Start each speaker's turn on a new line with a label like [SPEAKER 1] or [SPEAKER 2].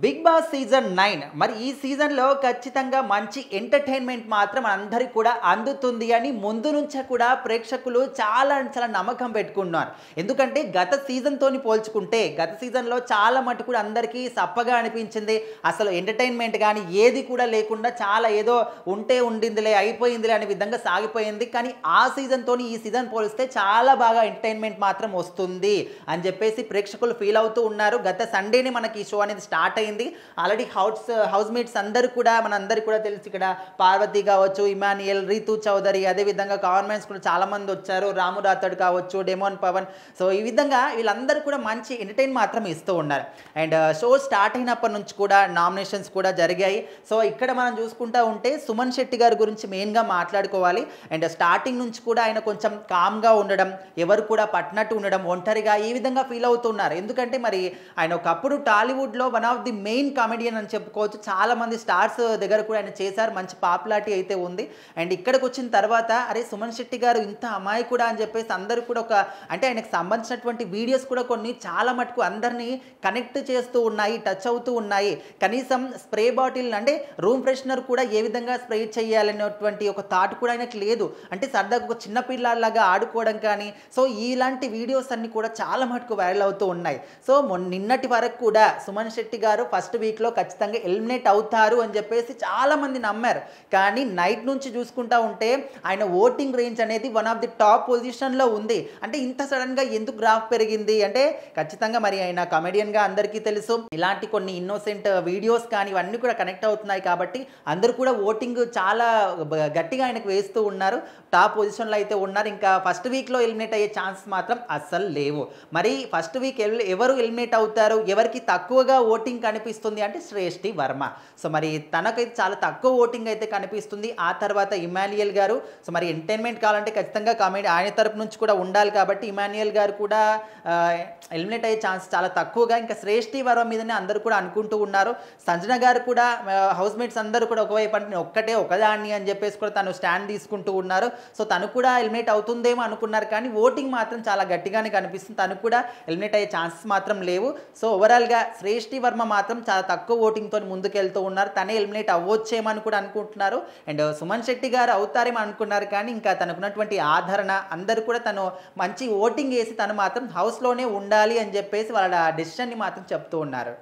[SPEAKER 1] Big boss season 9 మరి ఈ సీజన్లో ఖచ్చితంగా మంచి ఎంటర్టైన్మెంట్ మాత్రం అందరికి కూడా అందుతుంది అని ముందు నుంచే కూడా ప్రేక్షకులు చాలా నమ్మకం పెట్టుకున్నారు. ఎందుకంటే గత సీజన్తోని పోల్చుకుంటే గత సీజన్లో చాలా మటుకు కూడా అందరికీ సప్పగా అనిపించింది. అసలు ఎంటర్టైన్మెంట్ కానీ ఏది కూడా లేకుండా చాలా ఏదో ఉంటే ఉండిందిలే అయిపోయిందిలే అనే విధంగా సాగిపోయింది. కానీ ఆ సీజన్తోని ఈ సీజన్ పోలిస్తే చాలా బాగా ఎంటర్టైన్మెంట్ మాత్రం వస్తుంది అని చెప్పేసి ప్రేక్షకులు ఫీల్ అవుతూ ఉన్నారు. గత సండేనే మనకి ఈ షో అనేది స్టార్ట్ అయింది. ఆల్రెడీ హౌస్ మేట్స్ అందరూ కూడా మనందరికీ కూడా తెలుసు. ఇక్కడ పార్వతి కావచ్చు, ఇమాన్యుయల్, రీతు చౌదరి, అదేవిధంగా కాన్వెంట్స్ కూడా చాలా మంది వచ్చారు. రాము రాథోడ్ కావచ్చు, డెమోన్ పవన్. సో ఈ విధంగా వీళ్ళందరూ కూడా మంచి ఎంటర్టైన్ మాత్రం ఇస్తూ ఉన్నారు. అండ్ షో స్టార్ట్ అయినప్పటి నుంచి కూడా నామినేషన్స్ కూడా జరిగాయి. సో ఇక్కడ మనం చూసుకుంటా ఉంటే సుమన్ శెట్టి గారి గురించి మెయిన్గా మాట్లాడుకోవాలి. అండ్ స్టార్టింగ్ నుంచి కూడా ఆయన కొంచెం కామ్గా ఉండడం, ఎవరు కూడా పట్టినట్టు ఉండడం, ఒంటరిగా ఈ విధంగా ఫీల్ అవుతున్నారు. ఎందుకంటే మరి ఆయన ఒకప్పుడు టాలీవుడ్లో one of the main comedian అని చెప్పుకోవచ్చు. చాలా మంది స్టార్స్ దగ్గర కూడా ఆయన చేశారు. మంచి పాపులారిటీ అయితే ఉంది. అండ్ ఇక్కడికి వచ్చిన తర్వాత అరే సుమన్ శెట్టి గారు ఇంత అమ్మాయి కూడా అని చెప్పేసి అందరూ కూడా అంటే ఆయనకు సంబంధించినటువంటి వీడియోస్ కూడా కొన్ని చాలా మటుకు అందరినీ కనెక్ట్ చేస్తూ ఉన్నాయి, టచ్ అవుతూ ఉన్నాయి. కనీసం స్ప్రే బాటిల్ అంటే రూమ్ ఫ్రెషనర్ కూడా ఏ విధంగా స్ప్రే చేయాలనేటువంటి ఒక థాట్ కూడా ఆయనకు లేదు. అంటే సరదాగా ఒక చిన్న పిల్లలాగా ఆడుకోవడం కానీ సో ఇలాంటి వీడియోస్ అన్ని కూడా చాలా మటుకు వైరల్ అవుతూ ఉన్నాయి. సో నిన్నటి వరకు కూడా సుమన్ శెట్టి గారు ఫస్ట్ వీక్లో ఖచ్చితంగా ఎలిమినేట్ అవుతారు అని చెప్పేసి చాలామంది నమ్మారు. కానీ నైట్ నుంచి చూసుకుంటా ఉంటే ఆయన ఓటింగ్ రేంజ్ అనేది వన్ ఆఫ్ ది టాప్ పొజిషన్లో ఉంది. అంటే ఇంత సడన్గా ఎందుకు గ్రాఫ్ పెరిగింది అంటే ఖచ్చితంగా మరి ఆయన కమెడియన్గా అందరికీ తెలుసు. ఇలాంటి కొన్ని ఇన్నోసెంట్ వీడియోస్ కానీ ఇవన్నీ కూడా కనెక్ట్ అవుతున్నాయి కాబట్టి అందరూ కూడా ఓటింగ్ చాలా గట్టిగా ఆయనకు వేస్తూ ఉన్నారు. టాప్ పొజిషన్లో అయితే ఉన్నారు. ఇంకా ఫస్ట్ వీక్లో ఎలిమినేట్ అయ్యే ఛాన్సెస్ మాత్రం అస్సలు లేవు. మరి ఫస్ట్ వీక్ ఎవరు ఎలిమినేట్ అవుతారు, ఎవరికి తక్కువగా ఓటింగ్ కనిపిస్తుంది అంటే శ్రేష్ఠి వర్మ. సో మరి తనకైతే చాలా తక్కువ ఓటింగ్ అయితే కనిపిస్తుంది. ఆ తర్వాత ఇమాన్యుయల్ గారు. సో మరి ఎంటర్టైన్మెంట్ కావాలంటే ఖచ్చితంగా కామెడీ ఆయన తరపు నుంచి కూడా ఉండాలి కాబట్టి ఇమాన్యుయల్ గారు కూడా ఎలిమినేట్ అయ్యే ఛాన్స్ చాలా తక్కువగా. ఇంకా శ్రేష్ఠి వర్మ మీదనే అందరూ కూడా అనుకుంటూ ఉన్నారు. సంజన గారు కూడా హౌస్ మేట్స్ అందరూ కూడా ఒకవైపు అంటే ఒకదాన్ని అని చెప్పేసి కూడా తను స్టాండ్ తీసుకుంటూ ఉన్నారు. సో తను కూడా ఎలిమినేట్ అవుతుందేమో అనుకున్నారు. కానీ ఓటింగ్ మాత్రం చాలా గట్టిగానే కనిపిస్తుంది. తను కూడా ఎలిమినేట్ అయ్యే ఛాన్సెస్ మాత్రం లేవు. సో ఓవరాల్గా శ్రేష్ఠి వర్మ మాత్రం చాలా తక్కువ ఓటింగ్తో ముందుకెళ్తూ ఉన్నారు. తనే ఎలిమినేట్ అవ్వచ్చేమని కూడా అనుకుంటున్నారు. అండ్ సుమన్ శెట్టి గారు అవుతారేమో అనుకున్నారు. కానీ ఇంకా తనకున్నటువంటి ఆదరణ అందరూ కూడా తను మంచి ఓటింగ్ వేసి తను మాత్రం హౌస్లోనే ఉండాలి అని చెప్పేసి వాళ్ళ డెసిషన్ని మాత్రం చెప్తూ ఉన్నారు.